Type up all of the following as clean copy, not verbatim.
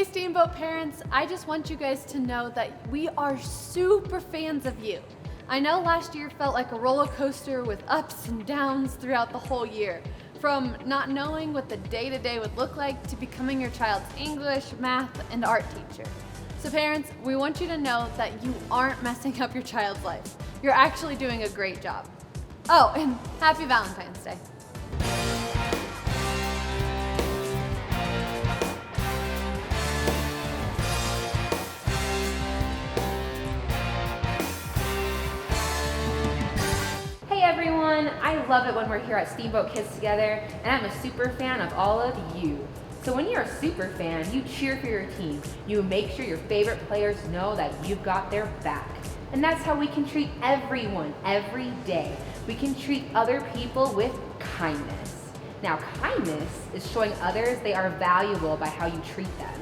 Hey Steamboat parents, I just want you guys to know that we are super fans of you. I know last year felt like a roller coaster with ups and downs throughout the whole year. From not knowing what the day-to-day would look like to becoming your child's English, math, and art teacher. So parents, we want you to know that you aren't messing up your child's life. You're actually doing a great job. Oh, and happy Valentine's Day. Hey everyone, I love it when we're here at Steamboat Kids together, and I'm a super fan of all of you. So when you're a super fan, you cheer for your team. You make sure your favorite players know that you've got their back. And that's how we can treat everyone every day. We can treat other people with kindness. Now, kindness is showing others they are valuable by how you treat them.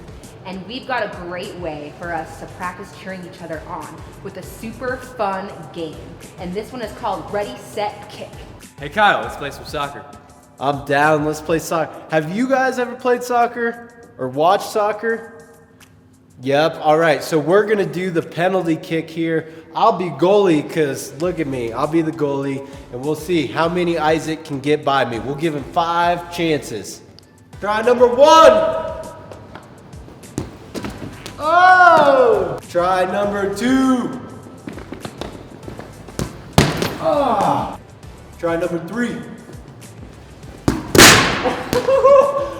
And we've got a great way for us to practice cheering each other on with a super fun game. And this one is called Ready, Set, Kick. Hey Kyle, let's play some soccer. I'm down, let's play soccer. Have you guys ever played soccer or watched soccer? Yep, all right, so we're gonna do the penalty kick here. I'll be goalie, because look at me, I'll be the goalie, and we'll see how many Isaac can get by me. We'll give him 5 chances. Try number 1. Oh! Try number 2. Ah! Try number 3.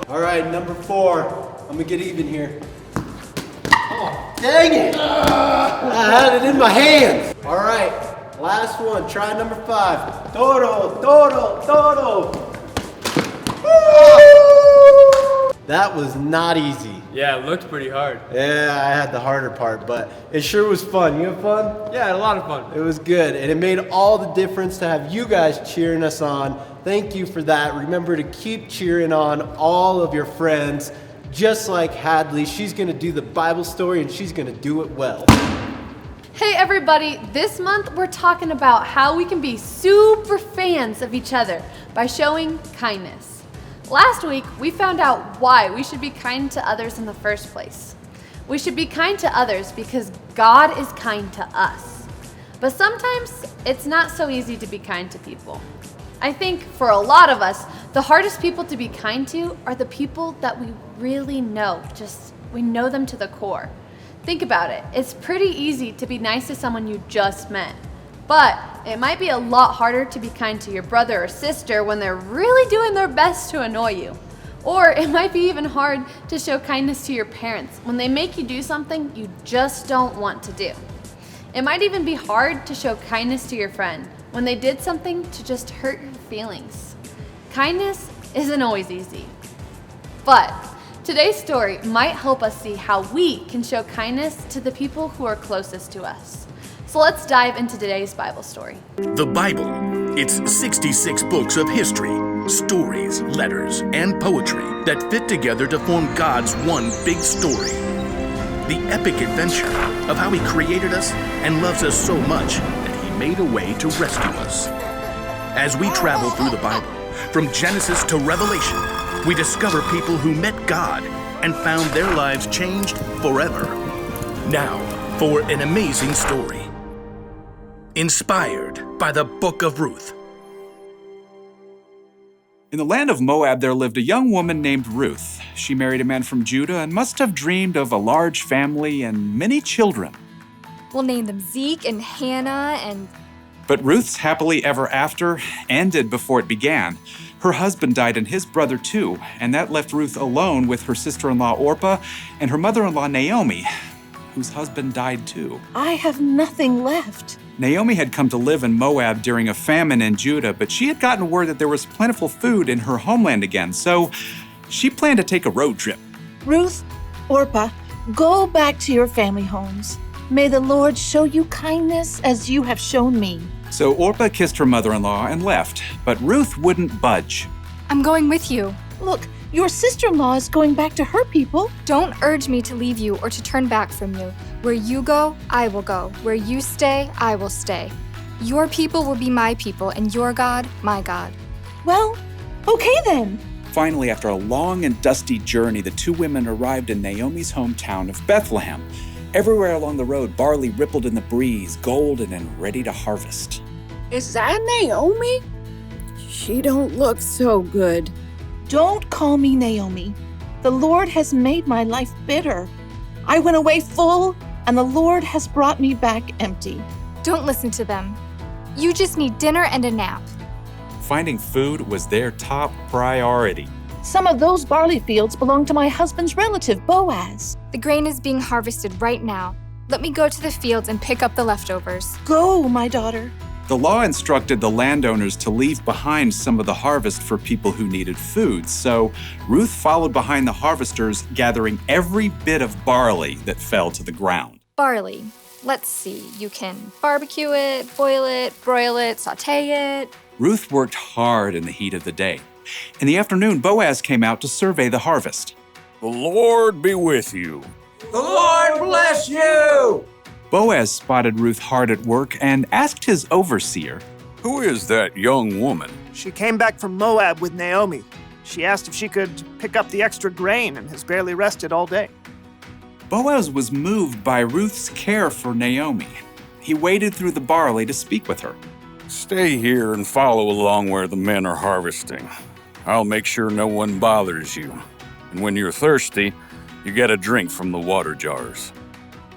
All right, number 4. I'm gonna get even here. Oh, dang it! I had it in my hands. All right, last one. Try number 5. Toro, toro, toro. That was not easy. Yeah, it looked pretty hard. Yeah, I had the harder part, but it sure was fun. You had fun? Yeah, I had a lot of fun. It was good, and it made all the difference to have you guys cheering us on. Thank you for that. Remember to keep cheering on all of your friends, just like Hadley. She's gonna do the Bible story, and she's gonna do it well. Hey everybody, this month we're talking about how we can be super fans of each other by showing kindness. Last week, we found out why we should be kind to others in the first place. We should be kind to others because God is kind to us. But sometimes it's not so easy to be kind to people. I think for a lot of us, the hardest people to be kind to are the people that we really know, we know them to the core. Think about it, it's pretty easy to be nice to someone you just met. But it might be a lot harder to be kind to your brother or sister when they're really doing their best to annoy you. Or it might be even hard to show kindness to your parents when they make you do something you just don't want to do. It might even be hard to show kindness to your friend when they did something to just hurt your feelings. Kindness isn't always easy. But today's story might help us see how we can show kindness to the people who are closest to us. So let's dive into today's Bible story. The Bible. It's 66 books of history, stories, letters, and poetry that fit together to form God's one big story. The epic adventure of how He created us and loves us so much that He made a way to rescue us. As we travel through the Bible, from Genesis to Revelation, we discover people who met God and found their lives changed forever. Now, for an amazing story. Inspired by the Book of Ruth. In the land of Moab, there lived a young woman named Ruth. She married a man from Judah and must have dreamed of a large family and many children. We'll name them Zeke and Hannah and... But Ruth's happily ever after ended before it began. Her husband died and his brother too, and that left Ruth alone with her sister-in-law Orpah and her mother-in-law Naomi, whose husband died too. I have nothing left. Naomi had come to live in Moab during a famine in Judah, but she had gotten word that there was plentiful food in her homeland again, so she planned to take a road trip. Ruth, Orpah, go back to your family homes. May the Lord show you kindness as you have shown me. So Orpah kissed her mother-in-law and left, but Ruth wouldn't budge. I'm going with you. Look, your sister-in-law is going back to her people. Don't urge me to leave you or to turn back from you. Where you go, I will go. Where you stay, I will stay. Your people will be my people, and your God, my God. Well, okay then. Finally, after a long and dusty journey, the two women arrived in Naomi's hometown of Bethlehem. Everywhere along the road, barley rippled in the breeze, golden and ready to harvest. Is that Naomi? She don't look so good. Don't call me Naomi. The Lord has made my life bitter. I went away full, and the Lord has brought me back empty. Don't listen to them. You just need dinner and a nap. Finding food was their top priority. Some of those barley fields belong to my husband's relative, Boaz. The grain is being harvested right now. Let me go to the fields and pick up the leftovers. Go, my daughter. The law instructed the landowners to leave behind some of the harvest for people who needed food, so Ruth followed behind the harvesters, gathering every bit of barley that fell to the ground. Barley. Let's see. You can barbecue it, boil it, broil it, saute it. Ruth worked hard in the heat of the day. In the afternoon, Boaz came out to survey the harvest. The Lord be with you. The Lord bless you! Boaz spotted Ruth hard at work and asked his overseer, Who is that young woman? She came back from Moab with Naomi. She asked if she could pick up the extra grain and has barely rested all day. Boaz was moved by Ruth's care for Naomi. He waded through the barley to speak with her. Stay here and follow along where the men are harvesting. I'll make sure no one bothers you. And when you're thirsty, you get a drink from the water jars.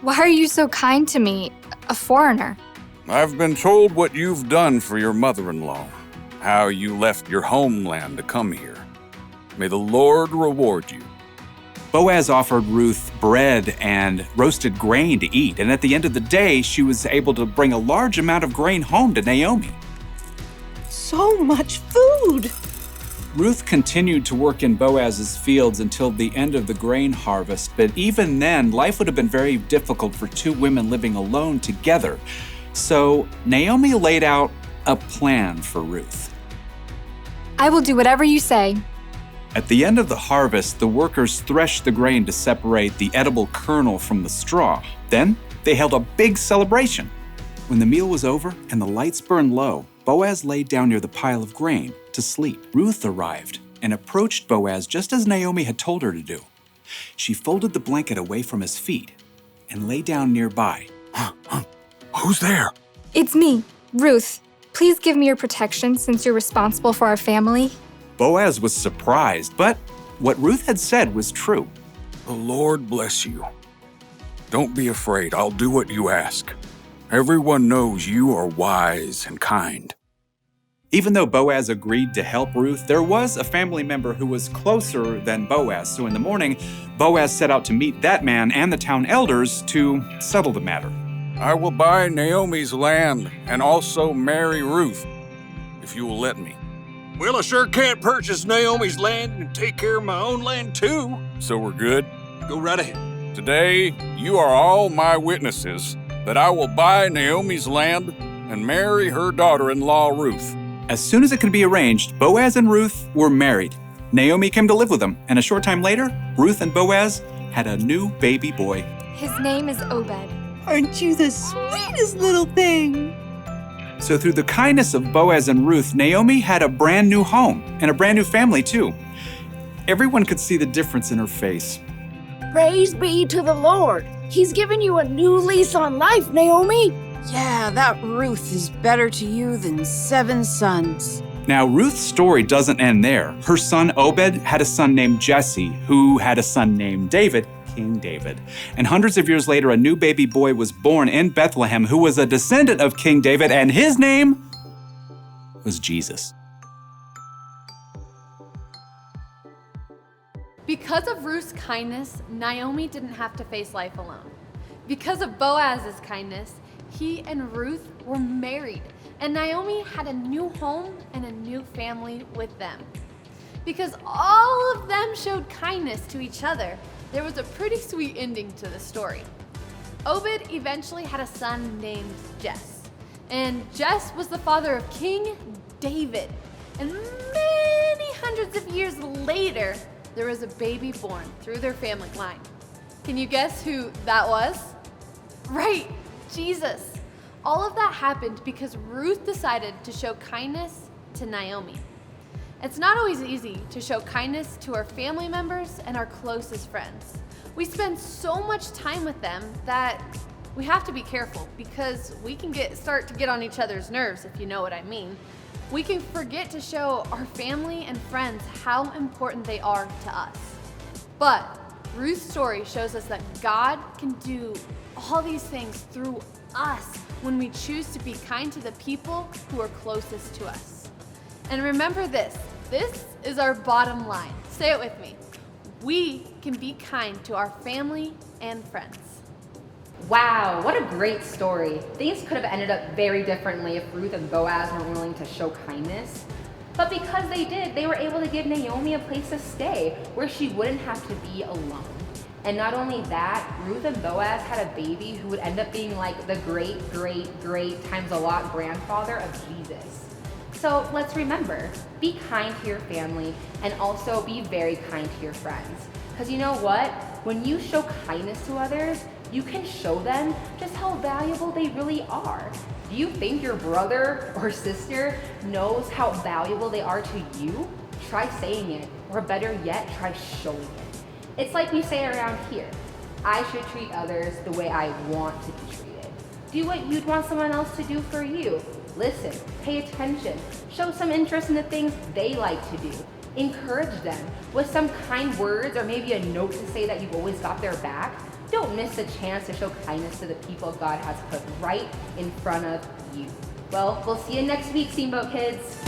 Why are you so kind to me, a foreigner? I've been told what you've done for your mother-in-law, how you left your homeland to come here. May the Lord reward you. Boaz offered Ruth bread and roasted grain to eat, and at the end of the day, she was able to bring a large amount of grain home to Naomi. So much food! Ruth continued to work in Boaz's fields until the end of the grain harvest, but even then, life would have been very difficult for two women living alone together. So Naomi laid out a plan for Ruth. I will do whatever you say. At the end of the harvest, the workers threshed the grain to separate the edible kernel from the straw. Then they held a big celebration. When the meal was over and the lights burned low, Boaz laid down near the pile of grain to sleep. Ruth arrived and approached Boaz just as Naomi had told her to do. She folded the blanket away from his feet and lay down nearby. Who's there? It's me, Ruth. Please give me your protection since you're responsible for our family. Boaz was surprised, but what Ruth had said was true. The Lord bless you. Don't be afraid. I'll do what you ask. Everyone knows you are wise and kind. Even though Boaz agreed to help Ruth, there was a family member who was closer than Boaz. So in the morning, Boaz set out to meet that man and the town elders to settle the matter. I will buy Naomi's land and also marry Ruth, if you will let me. Well, I sure can't purchase Naomi's land and take care of my own land too. So we're good? Go right ahead. Today, you are all my witnesses that I will buy Naomi's land and marry her daughter-in-law, Ruth. As soon as it could be arranged, Boaz and Ruth were married. Naomi came to live with them, and a short time later, Ruth and Boaz had a new baby boy. His name is Obed. Aren't you the sweetest little thing? So through the kindness of Boaz and Ruth, Naomi had a brand new home and a brand new family too. Everyone could see the difference in her face. Praise be to the Lord. He's given you a new lease on life, Naomi. Yeah, that Ruth is better to you than 7 sons. Now, Ruth's story doesn't end there. Her son Obed had a son named Jesse, who had a son named David, King David. And hundreds of years later, a new baby boy was born in Bethlehem who was a descendant of King David, and his name was Jesus. Because of Ruth's kindness, Naomi didn't have to face life alone. Because of Boaz's kindness, he and Ruth were married, and Naomi had a new home and a new family with them. Because all of them showed kindness to each other, there was a pretty sweet ending to the story. Obed eventually had a son named Jess, and Jess was the father of King David. And many hundreds of years later, there was a baby born through their family line. Can you guess who that was? Right, Jesus. All of that happened because Ruth decided to show kindness to Naomi. It's not always easy to show kindness to our family members and our closest friends. We spend so much time with them that we have to be careful because we can start to get on each other's nerves, if you know what I mean. We can forget to show our family and friends how important they are to us. But Ruth's story shows us that God can do all these things through us when we choose to be kind to the people who are closest to us. And remember this is our bottom line. Say it with me. We can be kind to our family and friends. Wow, what a great story. Things could have ended up very differently if Ruth and Boaz weren't willing to show kindness. But because they did, they were able to give Naomi a place to stay where she wouldn't have to be alone. And not only that, Ruth and Boaz had a baby who would end up being like the great times a lot grandfather of Jesus. So let's remember, be kind to your family and also be very kind to your friends. Because you know what? When you show kindness to others, you can show them just how valuable they really are. Do you think your brother or sister knows how valuable they are to you? Try saying it, or better yet, try showing it. It's like we say around here, I should treat others the way I want to be treated. Do what you'd want someone else to do for you. Listen, pay attention, show some interest in the things they like to do. Encourage them with some kind words or maybe a note to say that you've always got their back. Don't miss a chance to show kindness to the people God has put right in front of you. Well, we'll see you next week, Steamboat Kids.